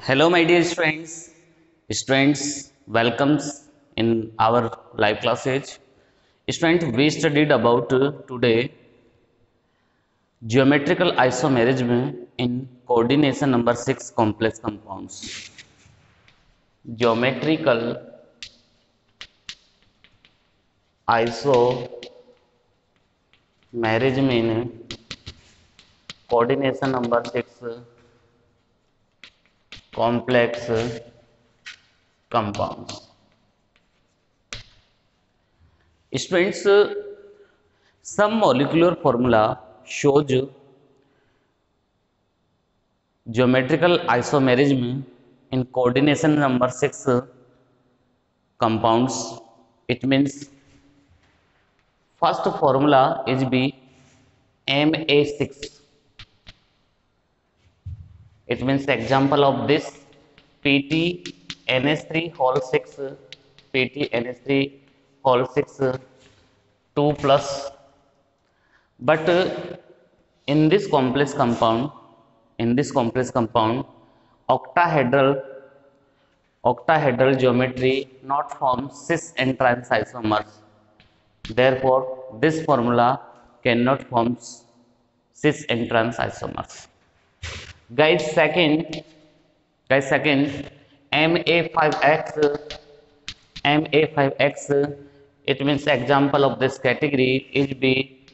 Hello, my dear friends. Students, welcomes in our live classes. Students, we studied about today geometrical isomerism in coordination number 6 complex compounds. Geometrical isomerism in coordination number 6 complex compounds. Students, some molecular formula shows geometrical isomerism in coordination number 6 compounds. It means first formula is be Ma6. It means example of this PTNS3 whole 6 PTNS3 whole 6 2 plus. But in this complex compound, octahedral geometry not form cis and trans isomers. Therefore, this formula cannot form cis and trans isomers. Guys, second, Ma5X, it means example of this category is be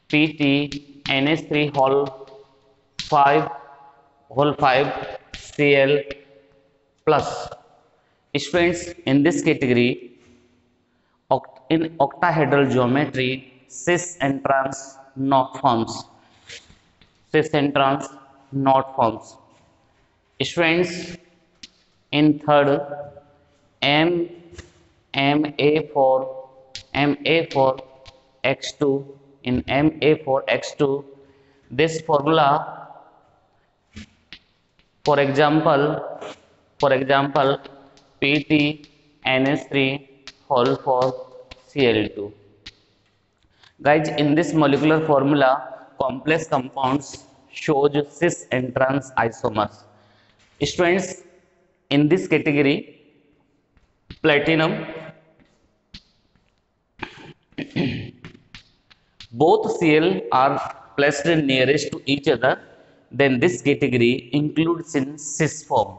PTNH3 whole 5 Cl plus. Students, in this category, in octahedral geometry, cis and trans not forms. Students, in third, M Ma4X2, in Ma4X2, this formula, for example, PTNS3 whole 4 Cl2. Guys, in this molecular formula, complex compounds shows cis and trans isomers. Students, in this category, platinum, both Cl are placed nearest to each other, then this category includes in cis form.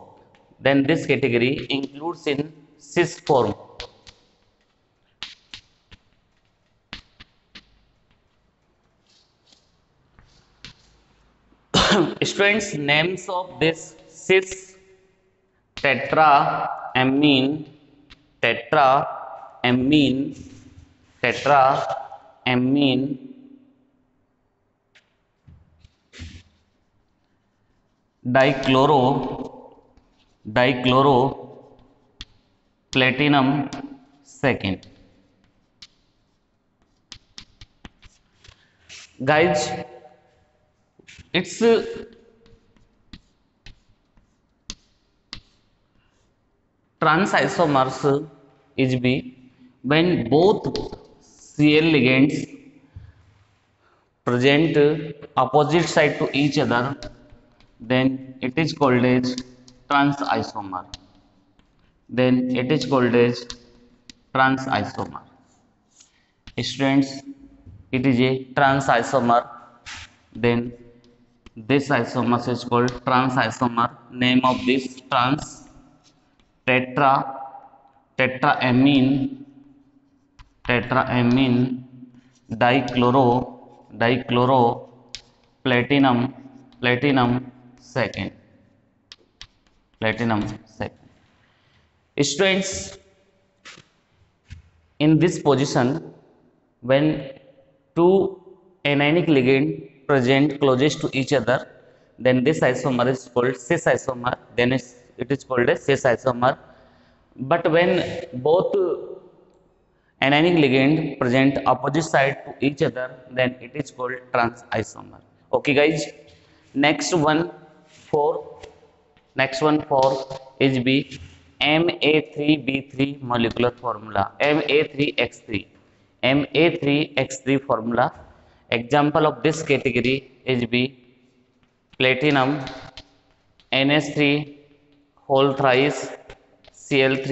Students, names of this cis tetraamine, dichloro platinum second. Guys, its trans isomers is be when both Cl ligands present opposite side to each other, then it is called as trans isomer. Students, it is a trans isomer. Then this isomer is called trans isomer. Name of this trans tetraamine dichloro platinum second. Students, in this position, when two anionic ligand present closest to each other, then this isomer is called cis isomer. Then it is called a cis isomer. But when both anionic ligand present opposite side to each other, then it is called trans isomer. Okay, guys. Next one for is be Ma3B3 molecular formula. Ma3X3 formula. Example of this category is be platinum NH3 whole thrice Cl3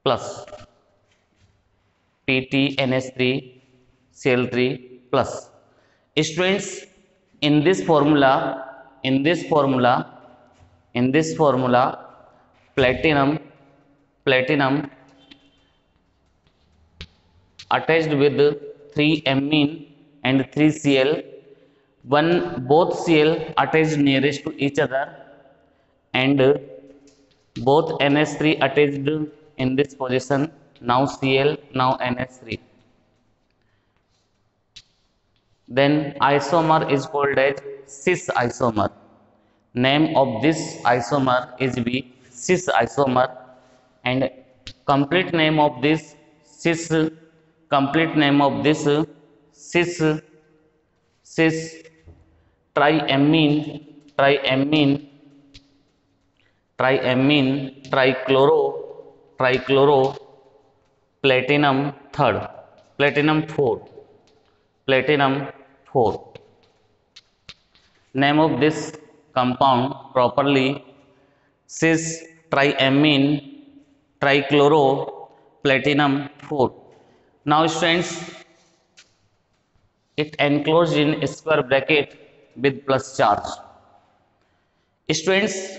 plus PtNH3 Cl3 plus. Students, in this formula platinum attached with 3 amine and 3 Cl, both Cl attached nearest to each other, and both NH3 attached in this position. Now Cl, now NH3. Then isomer is called as cis isomer. Name of this isomer is cis isomer, and complete name of this cis triamine trichloro platinum 4. Name of this compound properly cis triamine trichloro platinum 4. Now students, it enclosed in a square bracket with plus charge. Students,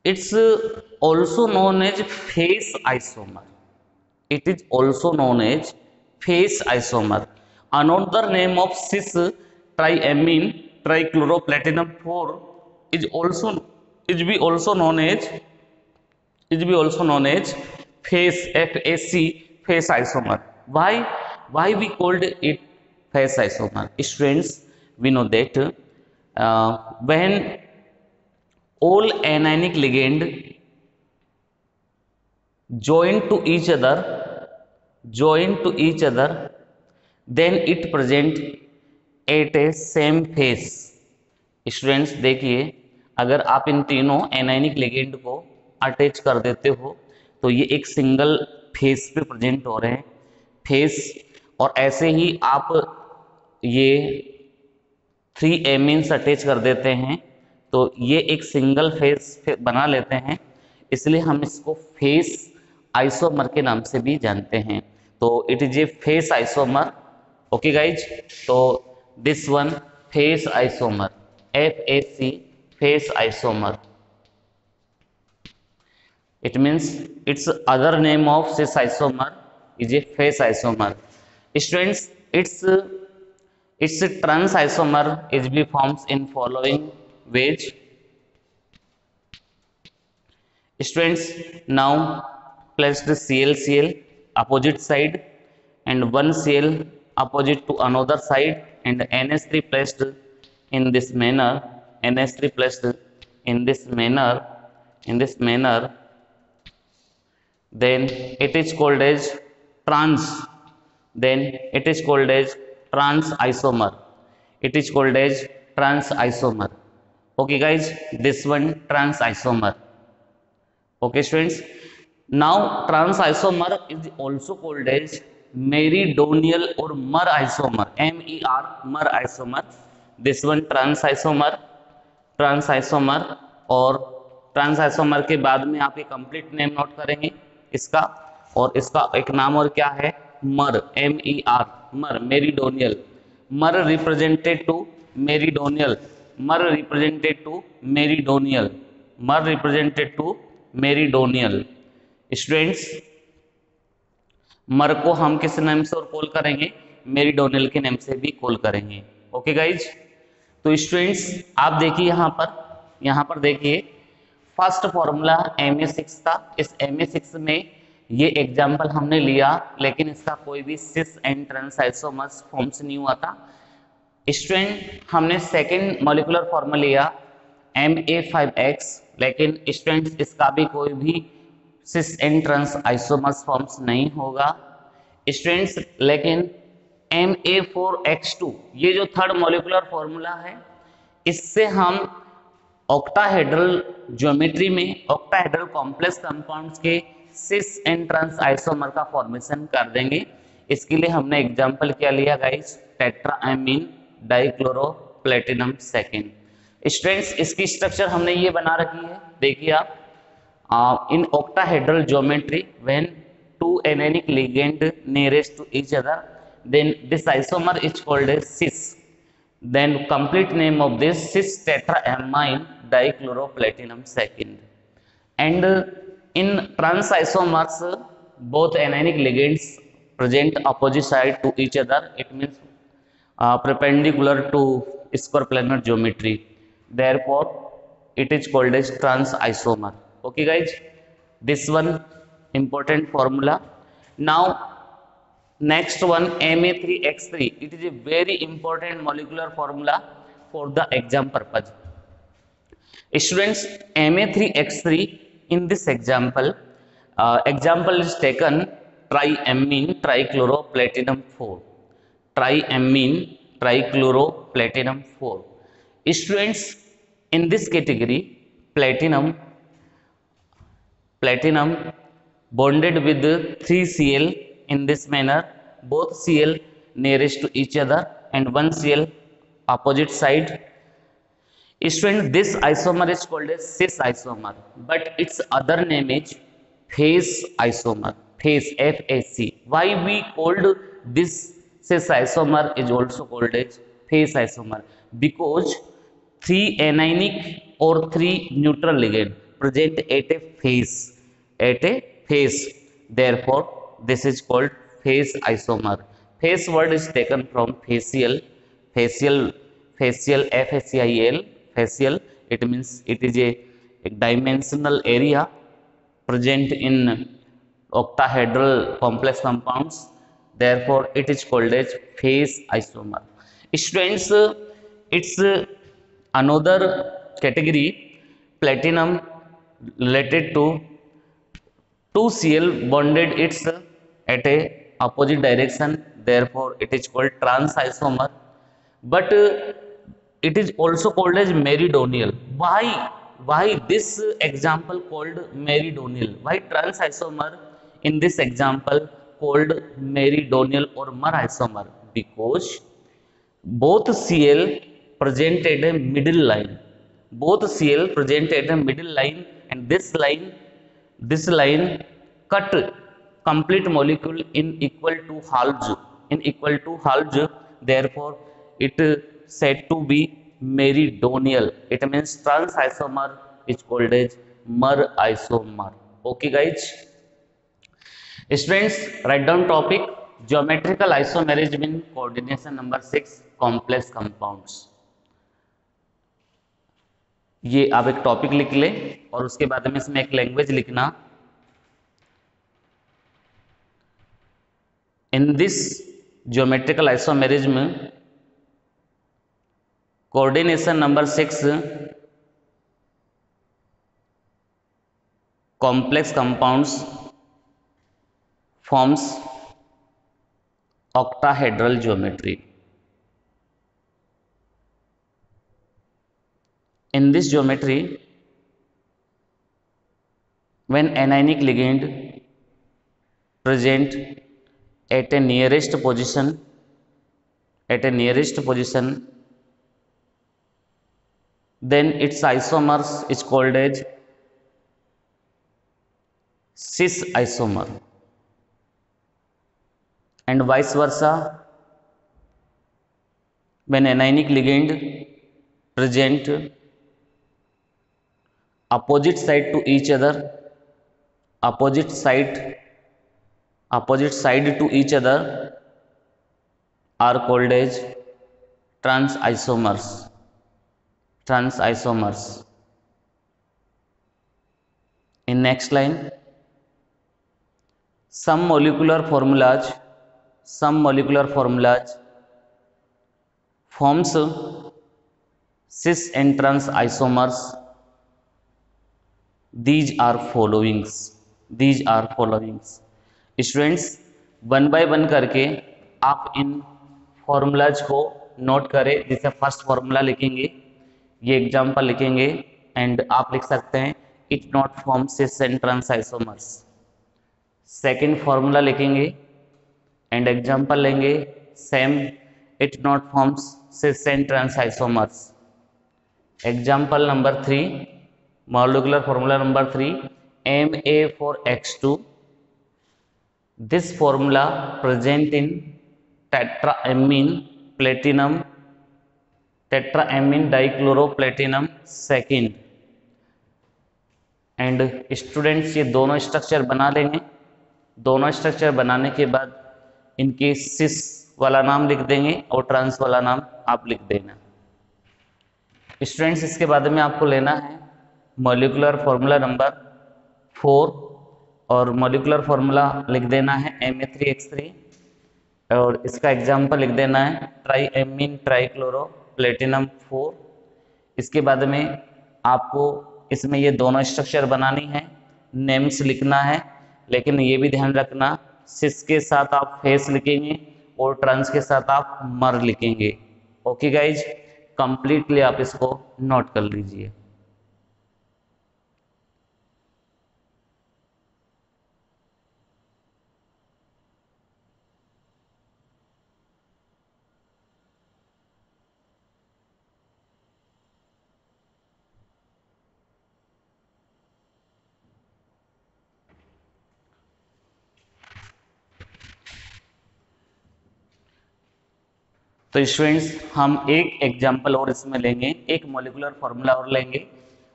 it's also known as phase isomer. It is also known as phase isomer. Another name of cis triamine trichloroplatinum 4 is also known as phase phase isomer. Why we called it phase isomer? Students, we know that when all anionic ligand join to each other, then it present at a same phase. Students देखिए, अगर आप इन तीनों anionic ligand को attach कर देते हो तो ये एक सिंगल फेज पे प्रेजेंट हो रहे हैं, फेज। और ऐसे ही आप ये 3 एमीन्स अटैच कर देते हैं तो ये एक सिंगल फेज बना लेते हैं, इसलिए हम इसको फेज आइसोमर के नाम से भी जानते हैं। तो it is a phase isomer. Okay guys, तो this one phase isomer, FAC phase isomer, it means its other name of cis isomer is a phase isomer. Students, its trans isomer is be forms in following ways. Students, now place the Cl opposite side and one Cl opposite to another side, and NH3 placed in this manner, then it is called as trans isomer. Okay guys, this one trans isomer. Okay students, now trans isomer is also called as meridonial or mer isomer, MER isomer. This one trans isomer, और trans isomer के बाद में आप ये complete name note करेंगे इसका, और इसका एक नाम और क्या है, मर, MER, मर, मेरीडोनियल, मर रिप्रेजेंटेड टू मेरीडोनियल। स्टूडेंट्स, मर को हम किस नाम से और कॉल करेंगे, मेरीडोनियल के नाम से भी कॉल करेंगे। ओके गाइज, तो स्टूडेंट्स आप देखिए यहाँ पर देखिए फर्स्ट फॉर्मूला Ma6 था। इस Ma6 में ये एग्जाम्पल हमने लिया, लेकिन इसका कोई भी सिस एंड ट्रांस आइसोमर्स फॉर्म्स नहीं हुआ था। स्टूडेंट, हमने सेकंड मॉलिक्यूलर फॉर्मूला लिया Ma5X, लेकिन स्टूडेंट्स इसका भी कोई भी सिस एंड ट्रांस आइसोमर्स फॉर्म्स नहीं होगा। स्टूडेंट्स, लेकिन Ma4X2 ये जो थर्ड मॉलिक्यूलर फॉर्मूला है, इससे हम ऑक्टाहेड्रल ज्योमेट्री में ऑक्टाहेड्रल कॉम्प्लेक्स कंपाउंड्स के सिस एंड ट्रांस आइसोमर का फॉर्मेशन कर देंगे। इसके लिए हमने एग्जांपल क्या लिया गाइस, टेट्राएमीन डाइक्लोरोप्लेटिनम सेकेंड। स्टूडेंट्स इसकी स्ट्रक्चर हमने ये बना रखी है, देखिए आप in octahedral geometry when two anionic ligand nearest to each other, then this isomer is called as cis. Then complete name of this cis tetraamine dichloroplatinum second. And in trans isomers, both anionic ligands present opposite side to each other. It means perpendicular to square planar geometry. Therefore, it is called as trans isomer. Okay, guys, this one important formula. Now, next one Ma3X3. It is a very important molecular formula for the exam purpose. Students, Ma3X3 in this example, example is taken triamine trichloroplatinum 4. Triamine trichloroplatinum 4. Students, in this category, platinum bonded with 3Cl in this manner, both Cl nearest to each other and one Cl opposite side. Student, this isomer is called as cis isomer, but its other name is phase isomer, phase FAC. Why we called this cis isomer is also called as phase isomer? Because 3 anionic or 3 neutral ligand present at a phase, therefore this is called phase isomer. Phase word is taken from facial FACIL, facial. It means it is a dimensional area present in octahedral complex compounds, therefore it is called as phase isomer. Students, it's another category, platinum related to 2Cl bonded its at a opposite direction, therefore it is called trans isomer. But it is also called as meridional. Why this example called meridional? Why trans isomer in this example called meridional or mer isomer? Because both Cl presented a middle line. Both Cl presented a middle line, and this line cut complete molecule in equal to halves. Therefore, it said to be meridional. It means trans isomer is called as mer isomer. Okay, guys. Students, write down topic geometrical isomerism in coordination number 6 complex compounds. ये आप एक topic लिख ले और उसके बाद में इसमें एक लैंग्वेज लिखना. In this geometrical isomerism, coordination number 6 complex compounds forms octahedral geometry. In this geometry, when anionic ligand present at a nearest position, then its isomers is called as cis isomer, and vice versa, when anionic ligand present opposite side to each other, opposite side to each other are called as trans isomers. In next line, some molecular formulas forms cis and trans isomers. These are followings. Students, one by one करके आप इन formulas को note करें. जैसे first formula लिखेंगे, ये example लिखेंगे, and आप लिख सकते हैं it not form cis and trans isomers. Second formula लिखेंगे एंड एग्जांपल लेंगे, same, it not forms cis and trans isomers. Example number 3, molecular formula number 3, Ma4X2. This formula present in tetraamine platinum, tetraamine dichloroplatinum second. And students ये दोनों structure बना लेंगे। दोनों structure बनाने के बाद इनके सिस वाला नाम लिख देंगे और ट्रांस वाला नाम आप लिख देना। स्टूडेंट्स इसके बाद में आपको लेना है मॉलिक्यूलर फार्मूला नंबर 4 और मॉलिक्यूलर फार्मूला लिख देना है Ma3X3 और इसका एग्जाम्पल लिख देना है ट्राईएमीन ट्राईक्लोरो प्लेटिनम 4। इसके बाद में आपको इसमें ये दोनों स्ट्रक्चर बनानी है, नेम्स लिखना है, लेकिन ये भी ध्यान रखना सिस के साथ आप फेस लिखेंगे और ट्रांस के साथ आप मर लिखेंगे। ओके गाइज, कंप्लीटली आप इसको नोट कर लीजिए। तो स्टूडेंट्स हम एक एग्जाम्पल और इसमें लेंगे, एक मॉलिक्यूलर फार्मूला और लेंगे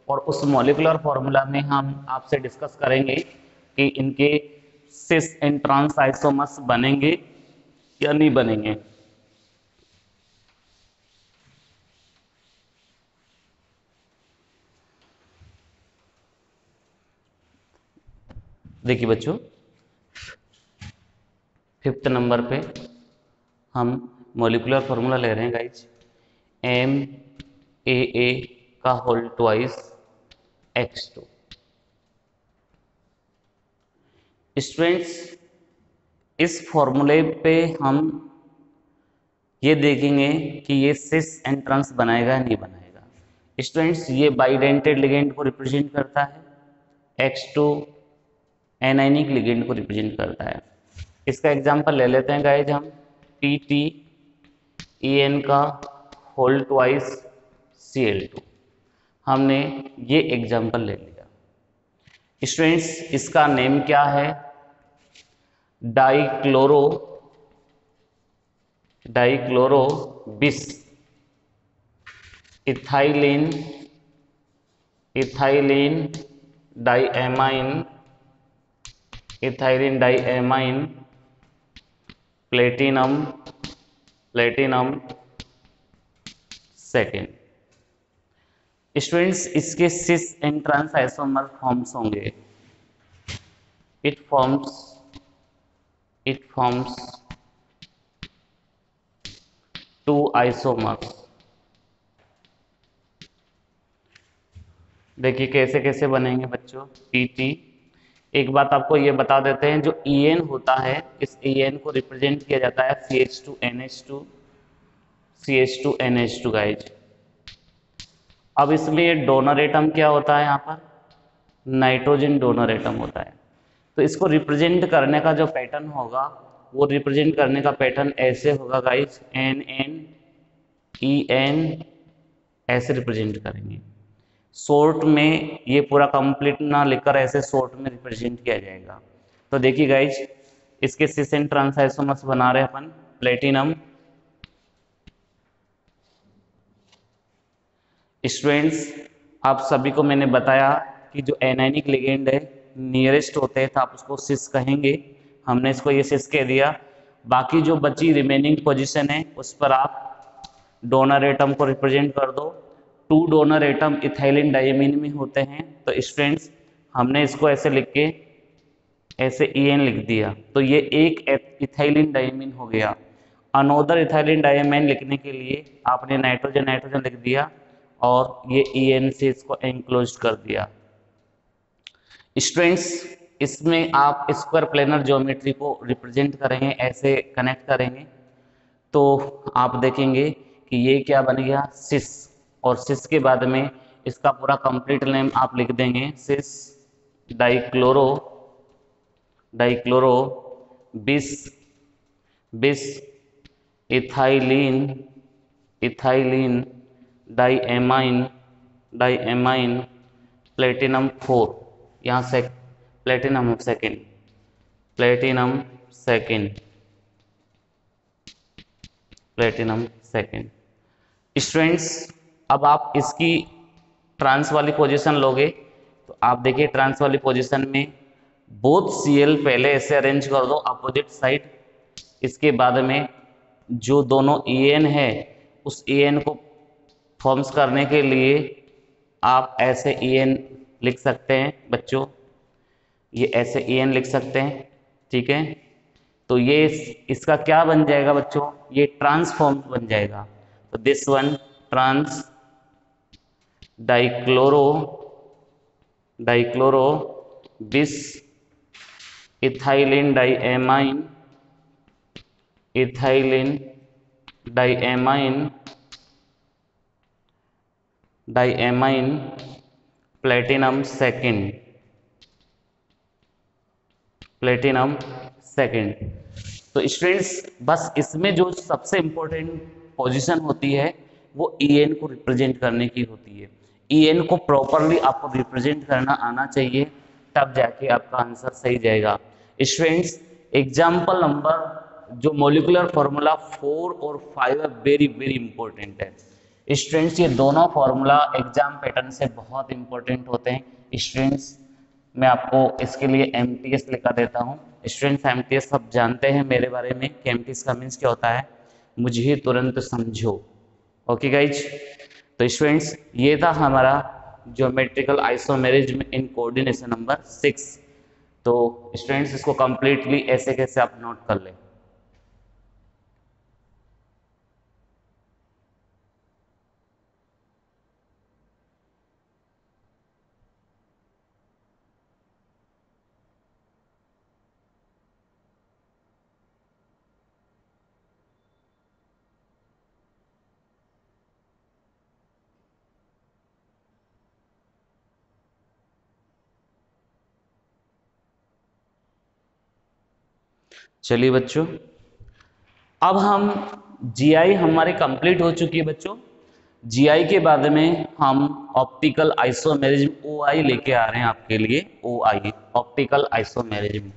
और उस मॉलिक्यूलर फार्मूला में हम आपसे डिस्कस करेंगे कि इनके सिस एंड ट्रांस आइसोमर्स बनेंगे या नहीं बनेंगे। देखिए बच्चों, 5th नंबर पे हम मॉलिक्यूलर फार्मूला ले रहे हैं गाइज, MAA का होल ट्वाइस X2। स्टूडेंट्स इस फॉर्मूले पे हम ये देखेंगे कि ये सिस एंड ट्रांस बनाएगा नहीं बनाएगा। स्टूडेंट्स ये बाइडेंटेड लिगेंड को रिप्रेजेंट करता है, X2 एनायनिक लिगेंड को रिप्रेजेंट करता है। इसका एग्जांपल ले लेते हैं गाइज हम, PTEN का होल ट्वाइस Cl2। हमने ये एग्जांपल ले लिया। स्टूडेंट्स इसका नेम क्या है, dichloro bis ethylene diamine platinum second. Students इसके सिस एंड ट्रांस आइसोमर फॉर्म्स होंगे, इट फॉर्म्स 2 आइसोमर्स। देखिए कैसे कैसे बनेंगे बच्चों। PT एक बात आपको ये बता देते हैं, जो EN होता है इस EN को रिप्रेजेंट किया जाता है CH2NH2 गाइज। अब इसमें ये डोनर एटम क्या होता है, यहाँ पर नाइट्रोजन डोनर एटम होता है। तो इसको रिप्रेजेंट करने का जो पैटर्न होगा, वो रिप्रेजेंट करने का पैटर्न ऐसे होगा गाइज, NNEN ऐसे रिप्रेजेंट करेंगे। शॉर्ट में ये पूरा कंप्लीट ना लिखकर ऐसे शॉर्ट में रिप्रेजेंट किया जाएगा। तो देखिए गाइज, इसके सिस एंड ट्रांस आइसोमर्स बना रहे अपन प्लेटिनम। स्टूडेंट्स आप सभी को मैंने बताया कि जो एनायनिक लिगेंड है नियरेस्ट होते हैं तो आप उसको सिस कहेंगे, हमने इसको ये सिस कह दिया। बाकी जो बची रिमेनिंग पोजीशन है उस पर आप डोनर एटम को रिप्रेजेंट कर दो। 2 डोनर एटम इथाइलिन डाइएमीन में होते हैं। तो स्टूडेंट्स हमने इसको ऐसे लिख के ऐसे EN लिख दिया, तो ये एक इथाइलिन डाइएमीन हो गया। अनोदर इथाइलिन डाइएमीन लिखने के लिए आपने नाइट्रोजन लिख दिया और ये EN से इसको एनक्लोज कर दिया। स्टूडेंट्स इसमें आप स्क्वायर प्लेनर ज्योमेट्री को रिप्रेजेंट करेंगे, ऐसे कनेक्ट करेंगे, तो आप देखेंगे कि ये क्या बन गया, सिस। और सिस के बाद में इसका पूरा कंप्लीट नेम आप लिख देंगे, सिस dichloro bis ethylene diamine डाईएमाइन platinum 4, यहाँ से platinum second, platinum second, platinum second. Students अब आप इसकी ट्रांस वाली पोजीशन लोगे तो आप देखिए ट्रांस वाली पोजीशन में बोथ Cl पहले ऐसे अरेंज कर दो अपोजिट साइड, इसके बाद में जो दोनों En है उस En को फॉर्म्स करने के लिए आप ऐसे En लिख सकते हैं बच्चों, ये ऐसे En लिख सकते हैं, ठीक है। तो ये इसका क्या बन जाएगा बच्चों, ये ट्रांसफॉर्म बन जाएगा। तो this one trans dichloro bis ethylene diamine, ethylene diamine, diamine platinum second, platinum second. तो स्टूडेंट्स बस इसमें जो सबसे इंपॉर्टेंट पोजीशन होती है वो En को रिप्रेजेंट करने की होती है। En को प्रॉपरली आपको रिप्रेजेंट करना आना चाहिए, तब जाके आपका आंसर सही जाएगा। स्टूडेंट्स एग्जाम्पल नंबर जो मॉलिक्यूलर फॉर्मूला 4 और 5 है वेरी वेरी इंपॉर्टेंट है। स्टूडेंट्स ये दोनों फॉर्मूला एग्जाम पैटर्न से बहुत इंपॉर्टेंट होते हैं। स्टूडेंट्स मैं आपको इसके लिए MTS लिखा देता हूँ। स्टूडेंट्स MTS सब जानते हैं मेरे बारे में कि MTS का मीन्स क्या होता है, मुझे तुरंत समझो। ओके गाइज, तो स्टूडेंट्स ये था हमारा geometrical isomerism in coordination number 6। तो स्टूडेंट्स इसको कंप्लीटली ऐसे कैसे आप नोट कर लें। चलिए बच्चों, अब हम जीआई हमारी कंप्लीट हो चुकी है बच्चों। जीआई के बाद में हम ऑप्टिकल आइसोमेरिज्म OI लेके आ रहे हैं आपके लिए। OI optical isomerism.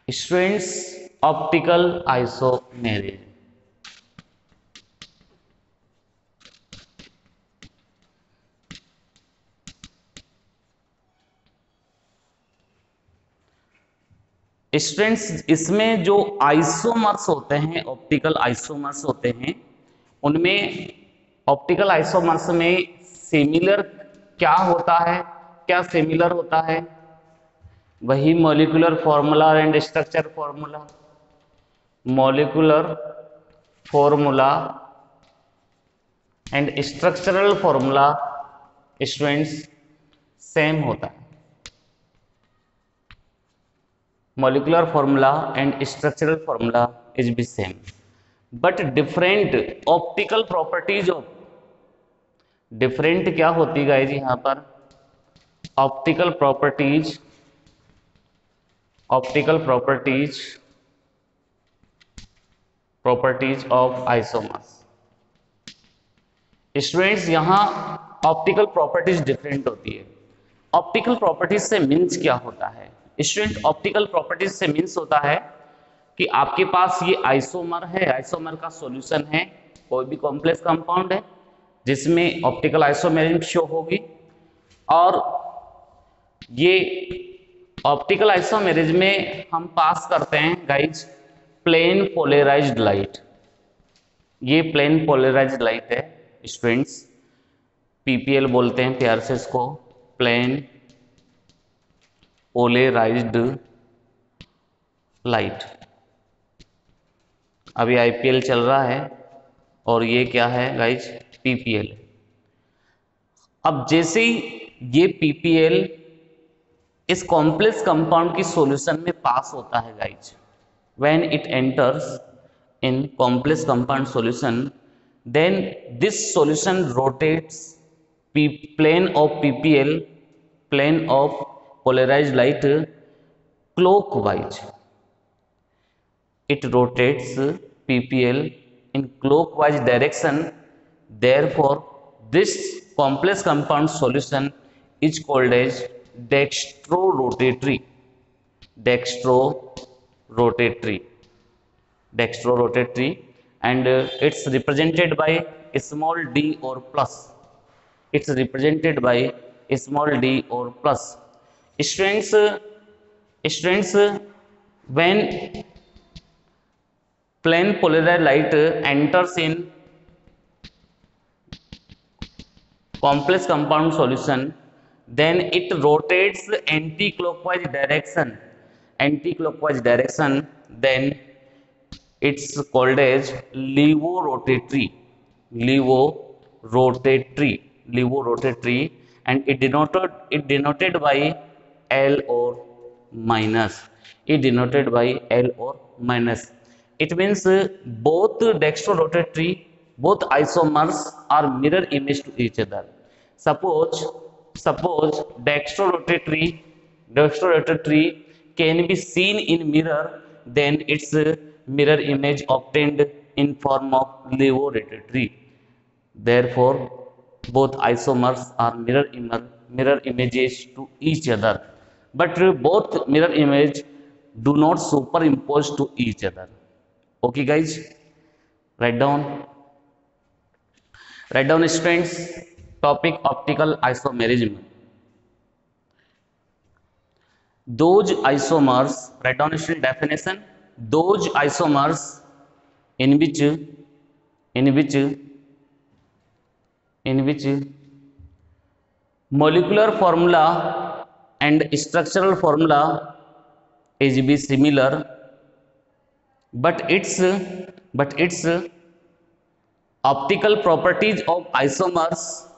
Students optical isomerism students इसमें जो आइसोमर्स होते हैं, ऑप्टिकल आइसोमर्स होते हैं, उनमें ऑप्टिकल आइसोमर्स में सिमिलर क्या होता है, क्या सिमिलर होता है, वही molecular formula and structure formula, molecular formula and structural formula students same होता है। molecular formula and structural formula is be same, but different optical properties of different क्या होती है जी यहाँ पर, optical properties of isomers। Students यहाँ optical properties different होती है। ऑप्टिकल प्रॉपर्टीज से मीन्स क्या होता है स्टूडेंट, ऑप्टिकल प्रॉपर्टीज से मीन्स होता है कि आपके पास ये आइसोमर है, आइसोमर का सॉल्यूशन है, कोई भी कॉम्प्लेक्स कंपाउंड है जिसमें ऑप्टिकल आइसोमेरिज्म शो होगी, और ये ऑप्टिकल आइसोमेरिज्म में हम पास करते हैं गाइज प्लेन पोलराइज्ड लाइट। ये प्लेन पोलराइज्ड लाइट है स्टूडेंट्स, PPL बोलते हैं प्यार से इसको, प्लेन पोलराइज्ड लाइट। अभी IPL चल रहा है और ये क्या है गाइज, PPL। अब जैसे ही ये PPL इस कॉम्प्लेक्स कंपाउंड की सॉल्यूशन में पास होता है guys, when it enters in complex compound solution, then this solution rotates plane of PPL, plane of polarized light clockwise. It rotates PPL in clockwise direction. Therefore, this complex compound solution is called as dextrorotatory. Dextrorotatory. Dextrorotatory, and it's represented by a small d or plus. It's represented by a small d or plus. Students, when plane polarized light enters in complex compound solution, then it rotates anti-clockwise direction. Anti-clockwise direction, then it's called as levorotatory. Levorotatory. Levorotatory, and it denoted by L or minus. It denoted by L or minus. It means both dextrorotatory, both isomers are mirror image to each other. Suppose dextrorotatory can be seen in mirror, then its mirror image obtained in form of levorotatory. Therefore, both isomers are mirror images to each other, but both mirror image do not superimpose to each other. Okay, guys, write down students, topic optical isomerism. Those isomers, write down student definition. Those isomers in which molecular formula and structural formula is be similar, but its optical properties of isomers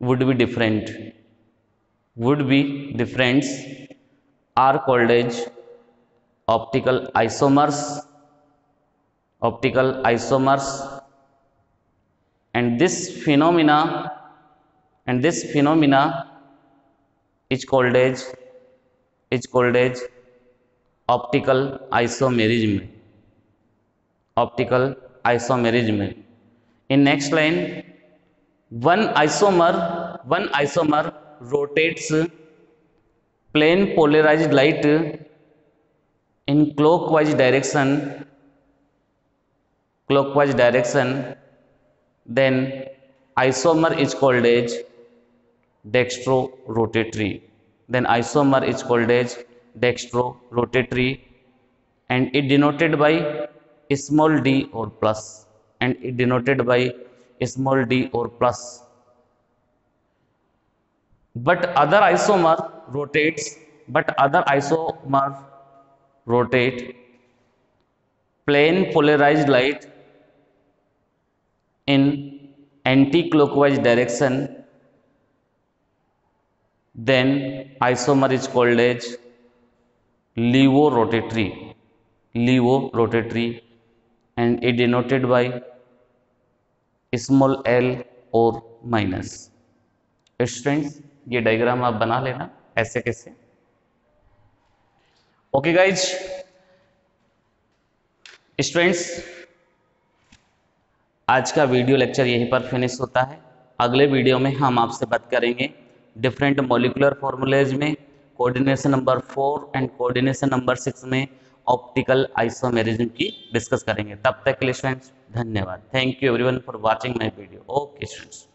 would be different, are called as optical isomers, and this phenomena is called as optical isomerism. In next line, one isomer rotates plane polarized light in clockwise direction, then isomer is called as dextrorotatory. And it denoted by a small d or plus, but other isomer rotate plane polarized light in anti-clockwise direction, then isomer is called as levorotatory, and it denoted by small l or minus. Students, ये diagram आप बना लेना ऐसे कैसे. Okay guys, students, आज का video lecture यहीं पर फिनिश होता है. अगले वीडियो में हम आपसे बात करेंगे डिफरेंट मॉलिक्यूलर फॉर्मूलेज में coordination number 4 and coordination number 6 में ऑप्टिकल आइसोमेरिज्म की डिस्कस करेंगे. तब तक के लिए स्टूडेंट्स धन्यवाद. Thank you everyone for watching my video. Okay students.